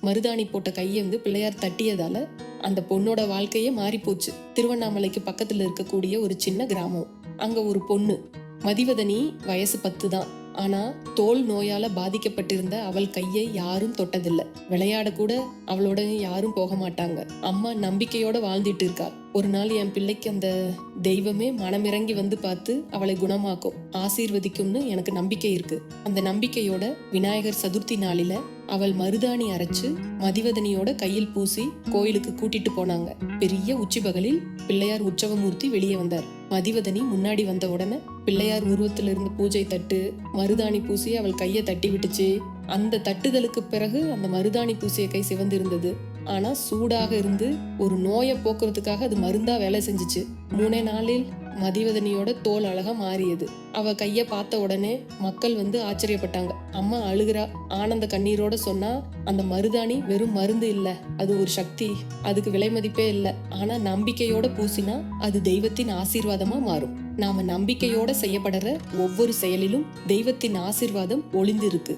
மருதாணி போட்ட கையை பிள்ளையார் தட்டியதால அந்த பொண்ணோட வாழ்க்கையே மாறி போச்சு. திருவண்ணாமலைக்கு பக்கத்துல இருக்கக்கூடிய ஒரு சின்ன கிராமம். அங்க ஒரு பொண்ணு மதிவதனி, வயசு 10 தான். ஆனா தோல் நோயால பாதிக்கப்பட்டிருந்த அவள் கையை யாரும் தொட்டதில்லை. விளையாட கூட அவளோட யாரும் போக மாட்டாங்க. அம்மா நம்பிக்கையோட வாழ்ந்துட்டு இருக்கா. ஒரு நாள் என் பிள்ளைக்கு அந்த தெய்வமே மனமிறங்கி பார்த்து அவளை குணமாக்கும், ஆசீர்வதிக்கும்னு எனக்கு நம்பிக்கை இருக்கு. அந்த நம்பிக்கையோட விநாயகர் சதுர்த்தி நாளில அவள் மருதாணி அரைச்சு மதிவதனியோட கையில் பூசி கோயிலுக்கு கூட்டிட்டு போனாங்க. பெரிய உச்சி பகலில் பிள்ளையார் உற்சவமூர்த்தி வெளியே வந்தார். மதிவதனி முன்னாடி வந்த உடனே பிள்ளையார் உருவத்துல இருந்து பூஜை தட்டு மருதாணி பூசி அவள் கையை தட்டி விட்டுச்சு. அந்த தட்டுதலுக்கு பிறகு அந்த மருதாணி பூசிய கை சிவந்து இருந்தது. ஆனா சூடாக இருந்து ஒரு நோயை போக்குறதுக்காக அது மருந்தா வேலை செஞ்சுச்சு. 3 நாளில் மதிவதனியோட தோல் அழகா மாறியது. அவ கைய பார்த்த உடனே மக்கள் ஆச்சரியப்பட்டாங்க. அம்மா அழுகிறா. ஆனந்த கண்ணீரோட சொன்னா, அந்த மருதாணி வெறும் மருந்து இல்ல, அது ஒரு சக்தி. அதுக்கு விலை மதிப்பே இல்ல. ஆனா நம்பிக்கையோட பூசினா அது தெய்வத்தின் ஆசீர்வாதமா மாறும். நாம நம்பிக்கையோட செய்யப்படுற ஒவ்வொரு செயலிலும் தெய்வத்தின் ஆசீர்வாதம் ஒளிந்து இருக்கு.